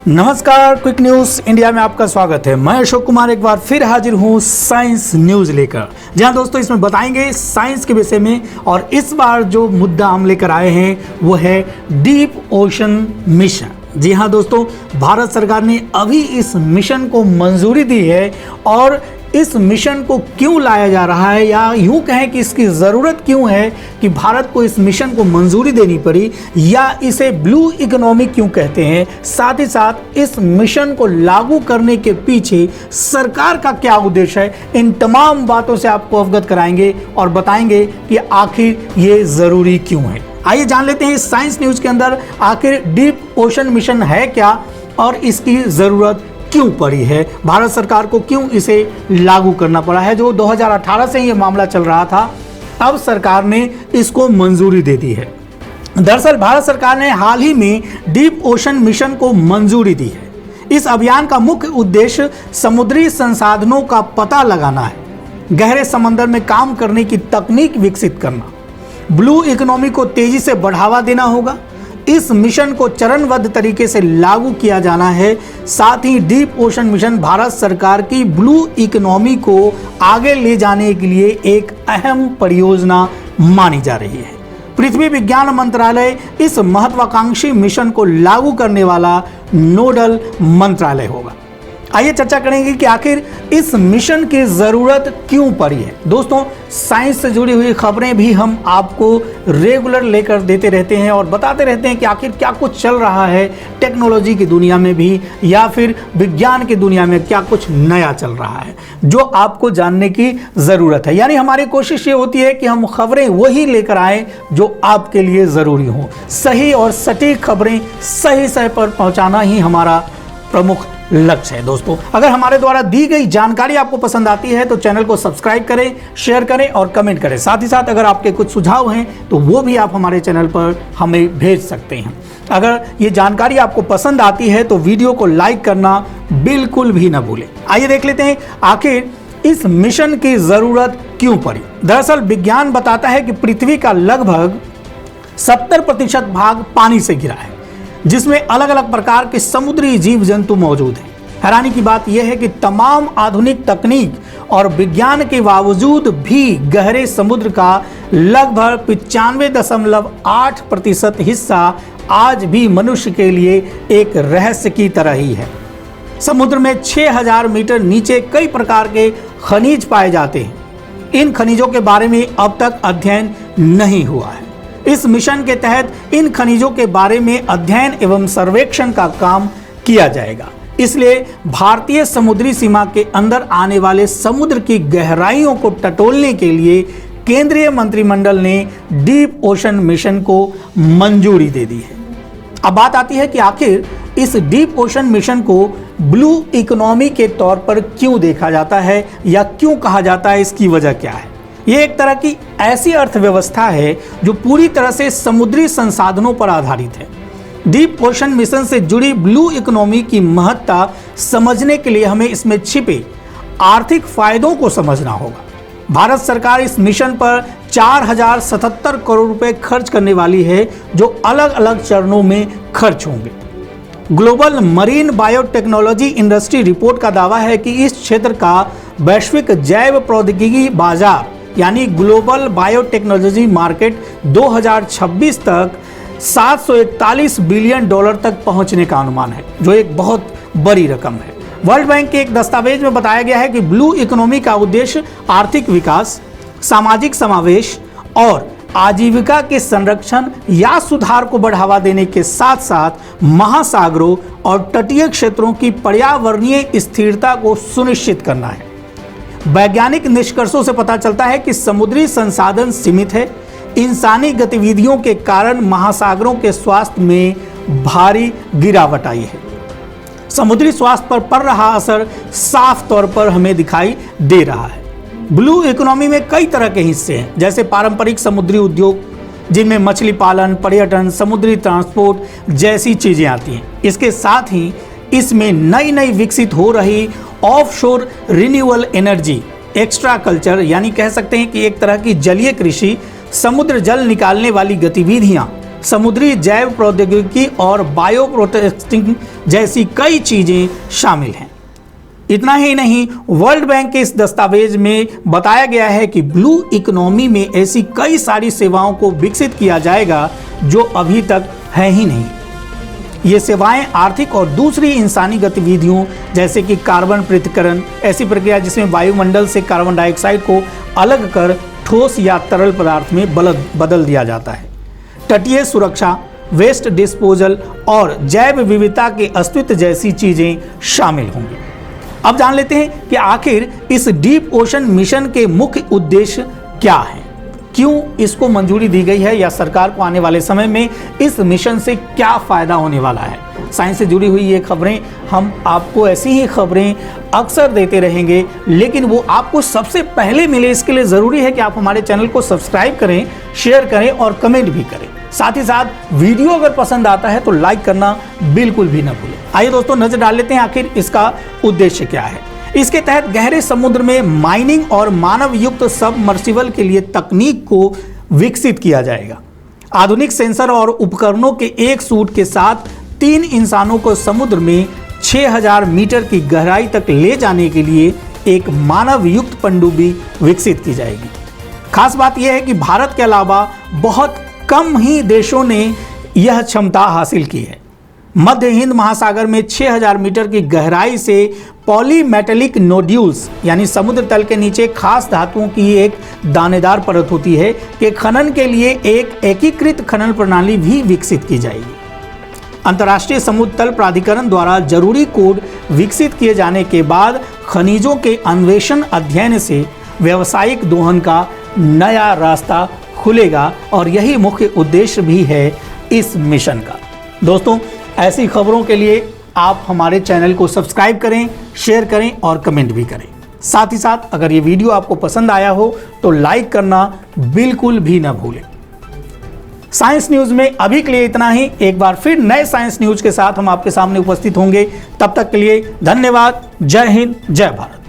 नमस्कार, quick news India में आपका स्वागत है। मैं अशोक कुमार एक बार फिर हाजिर हूं साइंस न्यूज लेकर। जहां दोस्तों इसमें बताएंगे साइंस के विषय में, और इस बार जो मुद्दा हम लेकर आए हैं वो है डीप ओशन मिशन। जी हां दोस्तों, भारत सरकार ने अभी इस मिशन को मंजूरी दी है, और इस मिशन को क्यों लाया जा रहा है, या यूं कहें कि इसकी ज़रूरत क्यों है कि भारत को इस मिशन को मंजूरी देनी पड़ी, या इसे ब्लू इकोनॉमी क्यों कहते हैं, साथ ही साथ इस मिशन को लागू करने के पीछे सरकार का क्या उद्देश्य है, इन तमाम बातों से आपको अवगत कराएंगे और बताएंगे कि आखिर ये ज़रूरी क्यों है। आइए जान लेते हैं इस साइंस न्यूज के अंदर आखिर डीप ओशन मिशन है क्या और इसकी ज़रूरत क्यों पड़ी है, भारत सरकार को क्यों इसे लागू करना पड़ा है। जो 2018 से ये मामला चल रहा था, अब सरकार ने इसको मंजूरी दे दी है। दरअसल भारत सरकार ने हाल ही में डीप ओशन मिशन को मंजूरी दी है। इस अभियान का मुख्य उद्देश्य समुद्री संसाधनों का पता लगाना है, गहरे समंदर में काम करने की तकनीक विकसित करना, ब्लू इकोनॉमी को तेजी से बढ़ावा देना होगा। इस मिशन को चरणबद्ध तरीके से लागू किया जाना है। साथ ही डीप ओशन मिशन भारत सरकार की ब्लू इकोनॉमी को आगे ले जाने के लिए एक अहम परियोजना मानी जा रही है। पृथ्वी विज्ञान मंत्रालय इस महत्वाकांक्षी मिशन को लागू करने वाला नोडल मंत्रालय होगा। आइए चर्चा करेंगे कि आखिर इस मिशन की ज़रूरत क्यों पड़ी है। दोस्तों, साइंस से जुड़ी हुई खबरें भी हम आपको रेगुलर लेकर देते रहते हैं और बताते रहते हैं कि आखिर क्या कुछ चल रहा है टेक्नोलॉजी की दुनिया में भी, या फिर विज्ञान की दुनिया में क्या कुछ नया चल रहा है जो आपको जानने की ज़रूरत है। यानी हमारी कोशिश ये होती है कि हम खबरें वही लेकर आएँ जो आपके लिए ज़रूरी हों। सही और सटीक खबरें सही समय पर पहुँचाना ही हमारा प्रमुख लक्ष्य है। दोस्तों, अगर हमारे द्वारा दी गई जानकारी आपको पसंद आती है तो चैनल को सब्सक्राइब करें, शेयर करें और कमेंट करें। साथ ही साथ अगर आपके कुछ सुझाव हैं तो वो भी आप हमारे चैनल पर हमें भेज सकते हैं। अगर ये जानकारी आपको पसंद आती है तो वीडियो को लाइक करना बिल्कुल भी ना भूलें। आइए देख लेते हैं आखिर इस मिशन की ज़रूरत क्यों पड़ी। दरअसल विज्ञान बताता है कि पृथ्वी का लगभग 70% भाग पानी से घिरा है, जिसमें अलग अलग प्रकार के समुद्री जीव जंतु मौजूद हैं। हैरानी की बात यह है कि तमाम आधुनिक तकनीक और विज्ञान के बावजूद भी गहरे समुद्र का लगभग 95.8% हिस्सा आज भी मनुष्य के लिए एक रहस्य की तरह ही है। समुद्र में 6000 मीटर नीचे कई प्रकार के खनिज पाए जाते हैं। इन खनिजों के बारे में अब तक अध्ययन नहीं हुआ है। इस मिशन के तहत इन खनिजों के बारे में अध्ययन एवं सर्वेक्षण का काम किया जाएगा। इसलिए भारतीय समुद्री सीमा के अंदर आने वाले समुद्र की गहराइयों को टटोलने के लिए केंद्रीय मंत्रिमंडल ने डीप ओशन मिशन को मंजूरी दे दी है। अब बात आती है कि आखिर इस डीप ओशन मिशन को ब्लू इकोनॉमी के तौर पर क्यों देखा जाता है, या क्यों कहा जाता है, इसकी वजह क्या है। ये एक तरह की ऐसी अर्थव्यवस्था है जो पूरी तरह से समुद्री संसाधनों पर आधारित है। डीप ओशन मिशन से जुड़ी ब्लू इकोनॉमी की महत्ता समझने के लिए हमें इसमें छिपे आर्थिक फायदों को समझना होगा। भारत सरकार इस मिशन पर 4077 करोड़ रुपए खर्च करने वाली है, जो अलग अलग चरणों में खर्च होंगे। Global marine biotechnology industry report का दावा है कि इस क्षेत्र का वैश्विक जैव प्रौद्योगिकी बाजार यानी ग्लोबल बायोटेक्नोलॉजी मार्केट 2026 तक $741 बिलियन तक पहुंचने का अनुमान है, जो एक बहुत बड़ी रकम है। वर्ल्ड बैंक के एक दस्तावेज में बताया गया है कि ब्लू इकोनॉमी का उद्देश्य आर्थिक विकास, सामाजिक समावेश और आजीविका के संरक्षण या सुधार को बढ़ावा देने के साथ साथ महासागरों और तटीय क्षेत्रों की पर्यावरणीय स्थिरता को सुनिश्चित करना है। वैज्ञानिक निष्कर्षों से पता चलता है कि समुद्री संसाधन सीमित है। इंसानी गतिविधियों के कारण महासागरों के स्वास्थ्य में भारी गिरावट आई है। समुद्री स्वास्थ्य पर पड़ रहा असर साफ तौर पर हमें दिखाई दे रहा है। ब्लू इकोनॉमी में कई तरह के हिस्से हैं, जैसे पारंपरिक समुद्री उद्योग, जिनमें मछली पालन, पर्यटन, समुद्री ट्रांसपोर्ट जैसी चीजें आती हैं। इसके साथ ही इसमें नई नई विकसित हो रही offshore renewable energy, extra culture यानी कह सकते हैं कि एक तरह की जलीय कृषि, समुद्र जल निकालने वाली गतिविधियां, समुद्री जैव प्रौद्योगिकी और बायो प्रोसेसिंग जैसी कई चीजें शामिल हैं। इतना ही नहीं, वर्ल्ड बैंक के इस दस्तावेज में बताया गया है कि ब्लू इकोनॉमी में ऐसी कई सारी सेवाओं को विकसित किया जाएगा जो अभी तक है ही नहीं। ये सेवाएं आर्थिक और दूसरी इंसानी गतिविधियों जैसे कि कार्बन पृथक्करण, ऐसी प्रक्रिया जिसमें वायुमंडल से कार्बन डाइऑक्साइड को अलग कर ठोस या तरल पदार्थ में बदल दिया जाता है, तटीय सुरक्षा, वेस्ट डिस्पोजल और जैव विविधता के अस्तित्व जैसी चीजें शामिल होंगी। अब जान लेते हैं कि आखिर इस डीप ओशन मिशन के मुख्य उद्देश्य क्या है, क्यों इसको मंजूरी दी गई है या सरकार को आने वाले समय में इस मिशन से क्या फायदा होने वाला है। साइंस से जुड़ी हुई ये खबरें, हम आपको ऐसी ही खबरें अक्सर देते रहेंगे, लेकिन वो आपको सबसे पहले मिले इसके लिए ज़रूरी है कि आप हमारे चैनल को सब्सक्राइब करें, शेयर करें और कमेंट भी करें। साथ ही साथ वीडियो अगर पसंद आता है तो लाइक करना बिल्कुल भी ना भूलें। आइए दोस्तों, नजर डाल लेते हैं आखिर इसका उद्देश्य क्या है। इसके तहत गहरे समुद्र में माइनिंग और मानव युक्त सबमर्सिबल के लिए तकनीक को विकसित किया जाएगा। आधुनिक सेंसर और उपकरणों के एक सूट के साथ 3 इंसानों को समुद्र में 6000 मीटर की गहराई तक ले जाने के लिए एक मानव युक्त पनडुब्बी विकसित की जाएगी। खास बात यह है कि भारत के अलावा बहुत कम ही देशों ने यह क्षमता हासिल की है। मध्य हिंद महासागर में 6000 मीटर की गहराई से पॉलीमेटेलिक नोड्यूल्स यानी समुद्र तल के नीचे खास धातुओं की एक दानेदार परत होती है कि खनन के लिए एक एकीकृत खनन प्रणाली भी विकसित की जाएगी। अंतर्राष्ट्रीय समुद्र तल प्राधिकरण द्वारा जरूरी कोड विकसित किए जाने के बाद खनिजों के अन्वेषण अध्ययन से व्यावसायिक दोहन का नया रास्ता खुलेगा और यही मुख्य उद्देश्य भी है इस मिशन का। दोस्तों, ऐसी खबरों के लिए आप हमारे चैनल को सब्सक्राइब करें, शेयर करें और कमेंट भी करें। साथ ही साथ अगर ये वीडियो आपको पसंद आया हो तो लाइक करना बिल्कुल भी ना भूलें। साइंस न्यूज में अभी के लिए इतना ही। एक बार फिर नए साइंस न्यूज के साथ हम आपके सामने उपस्थित होंगे। तब तक के लिए धन्यवाद। जय हिंद, जय भारत।